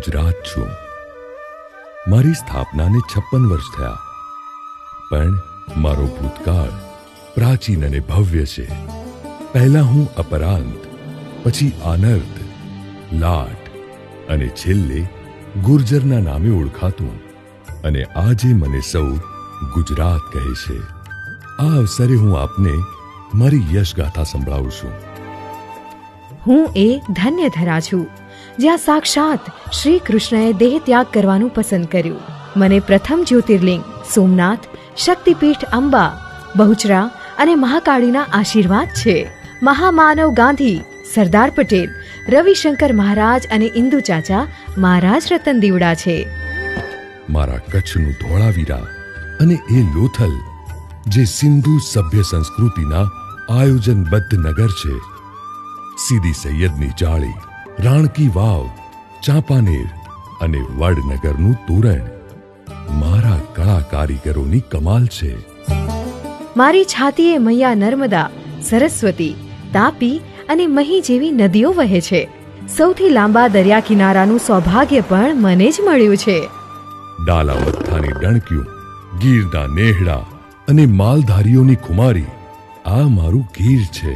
ગુજરાત છું. મારી સ્થાપનાને 56 વર્ષ થયા, પણ મારો ભૂતકાળ પ્રાચીન અને ભવ્ય છે. પહેલા હું અપરાંત, પછી આનર્ત, લાટ અને છેલ્લે ગુર્જરના નામે ઓળખાતું, અને આજે મને સૌ ગુજરાત કહે છે. આ અવસરે હું આપને મારી યશગાથા સંભળાવું છું. હું એ ધન્યધરા છું જ્યાં સાક્ષાત શ્રી કૃષ્ણએ દેહ ત્યાગ કરવાનું પસંદ કર્યું. મને પ્રથમ જ્યોતિર્લિંગ સોમનાથ, શક્તિપીઠ અંબા, બહુચરા અને મહાકાળીના આશીર્વાદ છે. મહામાનવ ગાંધી, સરદાર પટેલ, રવિશંકર મહારાજ અને ઇન્દુ ચાચા મહારાજ રતન દીવડા છે. મારા કચ્છનું ધોળાવીરા અને એ લોથલ, જે સિંધુ સભ્ય સંસ્કૃતિના આયોજનબદ્ધ નગર છે. સીદી સૈયદની જાળી, રાણકી વાવ, ચાંપાનેર અને વડનગરનું તોરણ મારા કળા કારીગરોની કમાલ છે. મારી છાતીએ મૈયા નર્મદા, સરસ્વતી, તાપી અને મહી જેવી નદીઓ વહે છે. સૌથી લાંબા દરિયા કિનારાનું સૌભાગ્ય પણ મને જ મળ્યું છે. ડાલામથ્થાની ડણક્યું, ગીરના નેહડા અને માલધારીઓની ખુમારી, આ મારું ગીર છે.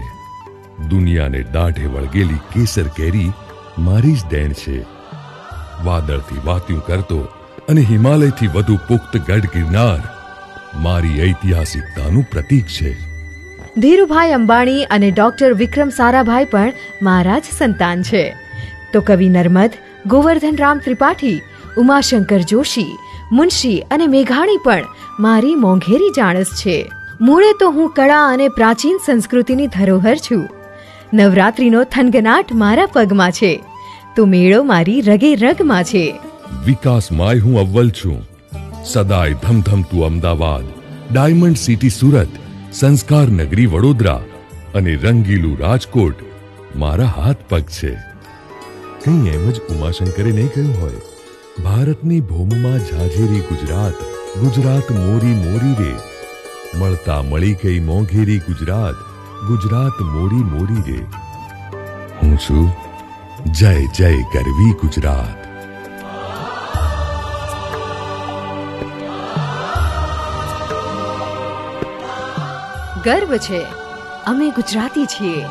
દુનિયાને દાઢે વળગેલી કેસર કેરી મારી જ દેણ છે. વાદળથી વાત્યું કરતો અને હિમાલયથી વધુ પુખ્ત ગઢ ગિરનાર મારી ઐતિહાસિકતાનું પ્રતીક છે. ધીરુભાઈ અંબાણી અને ડોક્ટર વિક્રમ સારાભાઈ પણ મારા જ સંતાન છે. તો કવિ નર્મદ, ગોવર્ધન રામ ત્રિપાઠી, ઉમાશંકર જોશી, મુનશી અને મેઘાણી પણ મારી મોંઘેરી જાણસ છે. મૂળે તો હું કળા અને પ્રાચીન સંસ્કૃતિની ધરોહર છું. નવરાત્રીનો થનગનાટ મારા પગમાં છે, તો મેળો મારી રગે રગમાં છે. વિકાસમાંય હું અવ્વલ છું. સદાય ધમધમતું અમદાવાદ, ડાયમંડ સિટી સુરત, સંસ્કાર નગરી વડોદરા અને રંગીલું રાજકોટ મારા હાથ પગ છે. કંઈ એમ જ ઉમાશંકરે નહીં કહ્યું હોય, ભારતની ભૂમિમાં ઝાઝેરી ગુજરાત, ગુજરાત મોરી મોરી રે, મળતા મળી ગઈ મોંઘેરી ગુજરાત, ગુજરાત મોરી મોરી રે. હું છું જય જય ગરવી ગુજરાત. ગર્વ છે, અમે ગુજરાતી છીએ.